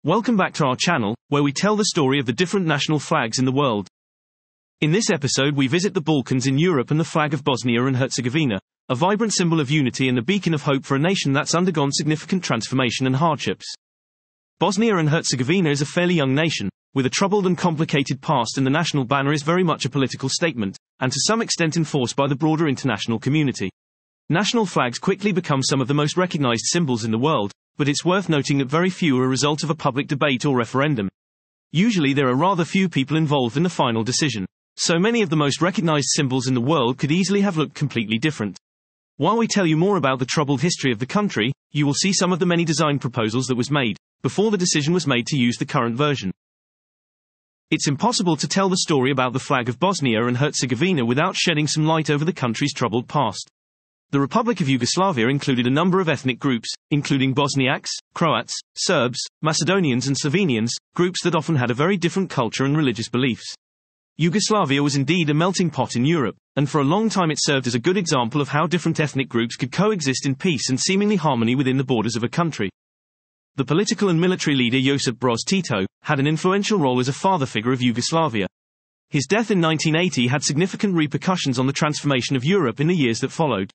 Welcome back to our channel, where we tell the story of the different national flags in the world. In this episode we visit the Balkans in Europe and the flag of Bosnia and Herzegovina, a vibrant symbol of unity and a beacon of hope for a nation that's undergone significant transformation and hardships. Bosnia and Herzegovina is a fairly young nation, with a troubled and complicated past, and the national banner is very much a political statement, and to some extent enforced by the broader international community. National flags quickly become some of the most recognized symbols in the world, but it's worth noting that very few are a result of a public debate or referendum. Usually there are rather few people involved in the final decision. So many of the most recognized symbols in the world could easily have looked completely different. While we tell you more about the troubled history of the country, you will see some of the many design proposals that was made, before the decision was made to use the current version. It's impossible to tell the story about the flag of Bosnia and Herzegovina without shedding some light over the country's troubled past. The Republic of Yugoslavia included a number of ethnic groups, including Bosniaks, Croats, Serbs, Macedonians and Slovenians, groups that often had a very different culture and religious beliefs. Yugoslavia was indeed a melting pot in Europe, and for a long time it served as a good example of how different ethnic groups could coexist in peace and seemingly harmony within the borders of a country. The political and military leader Josip Broz Tito had an influential role as a father figure of Yugoslavia. His death in 1980 had significant repercussions on the transformation of Europe in the years that followed.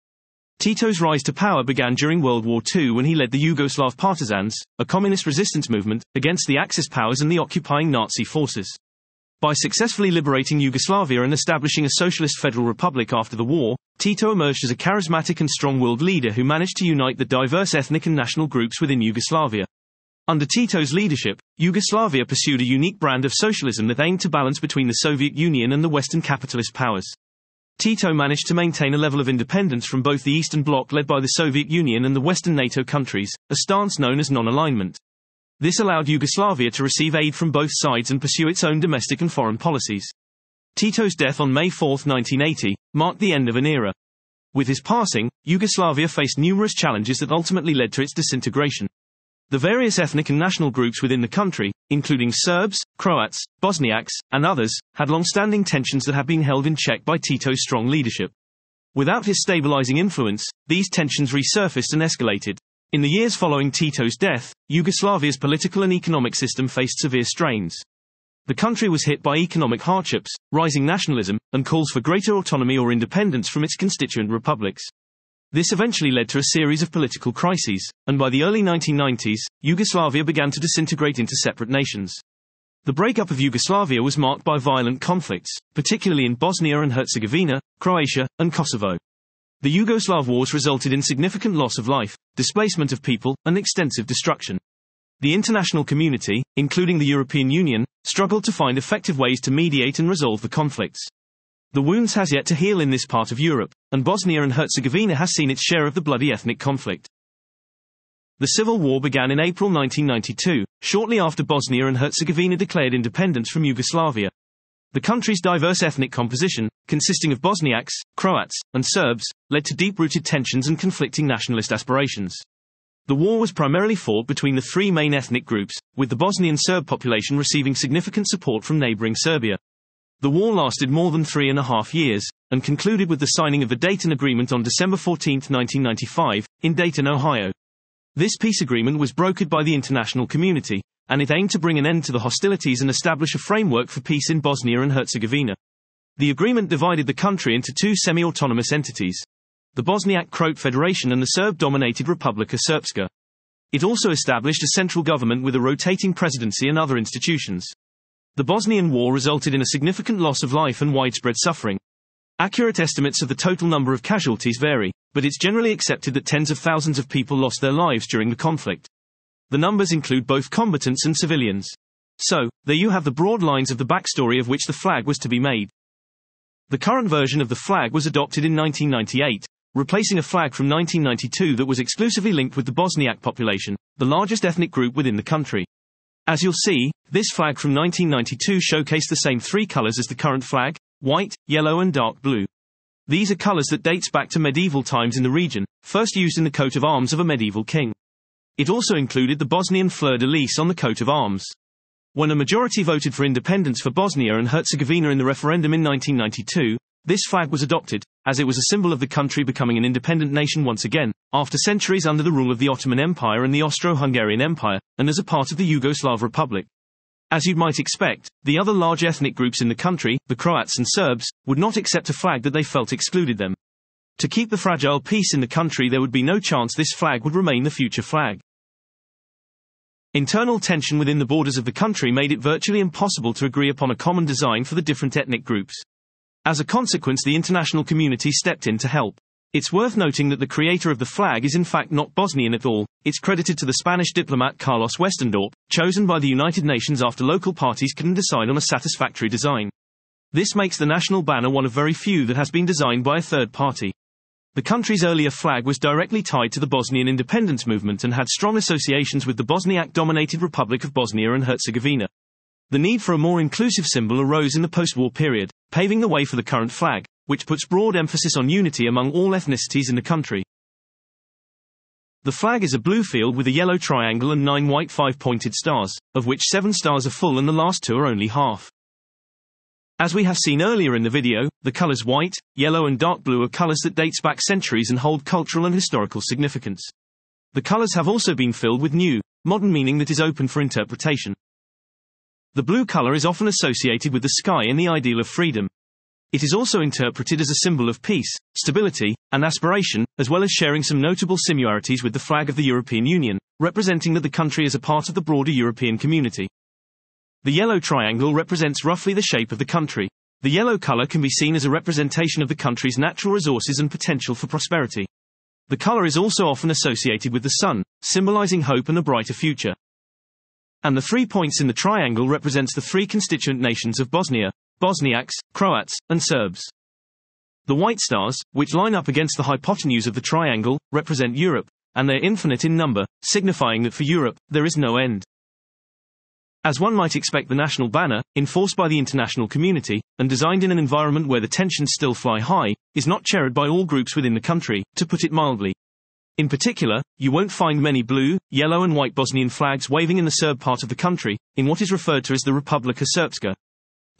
Tito's rise to power began during World War II when he led the Yugoslav Partisans, a communist resistance movement, against the Axis powers and the occupying Nazi forces. By successfully liberating Yugoslavia and establishing a socialist federal republic after the war, Tito emerged as a charismatic and strong-willed leader who managed to unite the diverse ethnic and national groups within Yugoslavia. Under Tito's leadership, Yugoslavia pursued a unique brand of socialism that aimed to balance between the Soviet Union and the Western capitalist powers. Tito managed to maintain a level of independence from both the Eastern Bloc led by the Soviet Union and the Western NATO countries, a stance known as non-alignment. This allowed Yugoslavia to receive aid from both sides and pursue its own domestic and foreign policies. Tito's death on May 4, 1980, marked the end of an era. With his passing, Yugoslavia faced numerous challenges that ultimately led to its disintegration. The various ethnic and national groups within the country, including Serbs, Croats, Bosniaks, and others, had long-standing tensions that had been held in check by Tito's strong leadership. Without his stabilizing influence, these tensions resurfaced and escalated. In the years following Tito's death, Yugoslavia's political and economic system faced severe strains. The country was hit by economic hardships, rising nationalism, and calls for greater autonomy or independence from its constituent republics. This eventually led to a series of political crises, and by the early 1990s, Yugoslavia began to disintegrate into separate nations. The breakup of Yugoslavia was marked by violent conflicts, particularly in Bosnia and Herzegovina, Croatia, and Kosovo. The Yugoslav wars resulted in significant loss of life, displacement of people, and extensive destruction. The international community, including the European Union, struggled to find effective ways to mediate and resolve the conflicts. The wounds has yet to heal in this part of Europe, and Bosnia and Herzegovina has seen its share of the bloody ethnic conflict. The civil war began in April 1992, shortly after Bosnia and Herzegovina declared independence from Yugoslavia. The country's diverse ethnic composition, consisting of Bosniaks, Croats, and Serbs, led to deep-rooted tensions and conflicting nationalist aspirations. The war was primarily fought between the three main ethnic groups, with the Bosnian Serb population receiving significant support from neighboring Serbia. The war lasted more than 3.5 years, and concluded with the signing of the Dayton Agreement on December 14, 1995, in Dayton, Ohio. This peace agreement was brokered by the international community, and it aimed to bring an end to the hostilities and establish a framework for peace in Bosnia and Herzegovina. The agreement divided the country into two semi-autonomous entities: the Bosniak Croat Federation and the Serb-dominated Republika Srpska. It also established a central government with a rotating presidency and other institutions. The Bosnian War resulted in a significant loss of life and widespread suffering. Accurate estimates of the total number of casualties vary, but it's generally accepted that tens of thousands of people lost their lives during the conflict. The numbers include both combatants and civilians. So, there you have the broad lines of the backstory of which the flag was to be made. The current version of the flag was adopted in 1998, replacing a flag from 1992 that was exclusively linked with the Bosniak population, the largest ethnic group within the country. As you'll see, this flag from 1992 showcased the same three colors as the current flag: white, yellow and dark blue. These are colors that dates back to medieval times in the region, first used in the coat of arms of a medieval king. It also included the Bosnian fleur-de-lis on the coat of arms. When a majority voted for independence for Bosnia and Herzegovina in the referendum in 1992, this flag was adopted, as it was a symbol of the country becoming an independent nation once again, after centuries under the rule of the Ottoman Empire and the Austro-Hungarian Empire, and as a part of the Yugoslav Republic. As you might expect, the other large ethnic groups in the country, the Croats and Serbs, would not accept a flag that they felt excluded them. To keep the fragile peace in the country, there would be no chance this flag would remain the future flag. Internal tension within the borders of the country made it virtually impossible to agree upon a common design for the different ethnic groups. As a consequence, the international community stepped in to help. It's worth noting that the creator of the flag is in fact not Bosnian at all. It's credited to the Spanish diplomat Carlos Westendorp, chosen by the United Nations after local parties couldn't decide on a satisfactory design. This makes the national banner one of very few that has been designed by a third party. The country's earlier flag was directly tied to the Bosnian independence movement and had strong associations with the Bosniak-dominated Republic of Bosnia and Herzegovina. The need for a more inclusive symbol arose in the post-war period, paving the way for the current flag, which puts broad emphasis on unity among all ethnicities in the country. The flag is a blue field with a yellow triangle and 9 white 5-pointed stars, of which 7 stars are full and the last 2 are only half. As we have seen earlier in the video, the colors white, yellow and dark blue are colors that dates back centuries and hold cultural and historical significance. The colors have also been filled with new, modern meaning that is open for interpretation. The blue color is often associated with the sky and the ideal of freedom. It is also interpreted as a symbol of peace, stability, and aspiration, as well as sharing some notable similarities with the flag of the European Union, representing that the country is a part of the broader European community. The yellow triangle represents roughly the shape of the country. The yellow color can be seen as a representation of the country's natural resources and potential for prosperity. The color is also often associated with the sun, symbolizing hope and a brighter future. And the 3 points in the triangle represents the 3 constituent nations of Bosnia: Bosniaks, Croats, and Serbs. The white stars, which line up against the hypotenuse of the triangle, represent Europe, and they are infinite in number, signifying that for Europe, there is no end. As one might expect, the national banner, enforced by the international community, and designed in an environment where the tensions still fly high, is not cherished by all groups within the country, to put it mildly. In particular, you won't find many blue, yellow and white Bosnian flags waving in the Serb part of the country, in what is referred to as the Republika Srpska.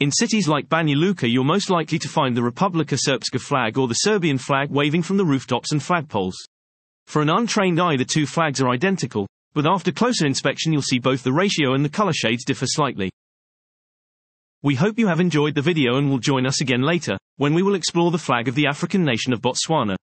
In cities like Banja Luka, you're most likely to find the Republika Srpska flag or the Serbian flag waving from the rooftops and flagpoles. For an untrained eye, the 2 flags are identical, but after closer inspection you'll see both the ratio and the color shades differ slightly. We hope you have enjoyed the video and will join us again later, when we will explore the flag of the African nation of Botswana.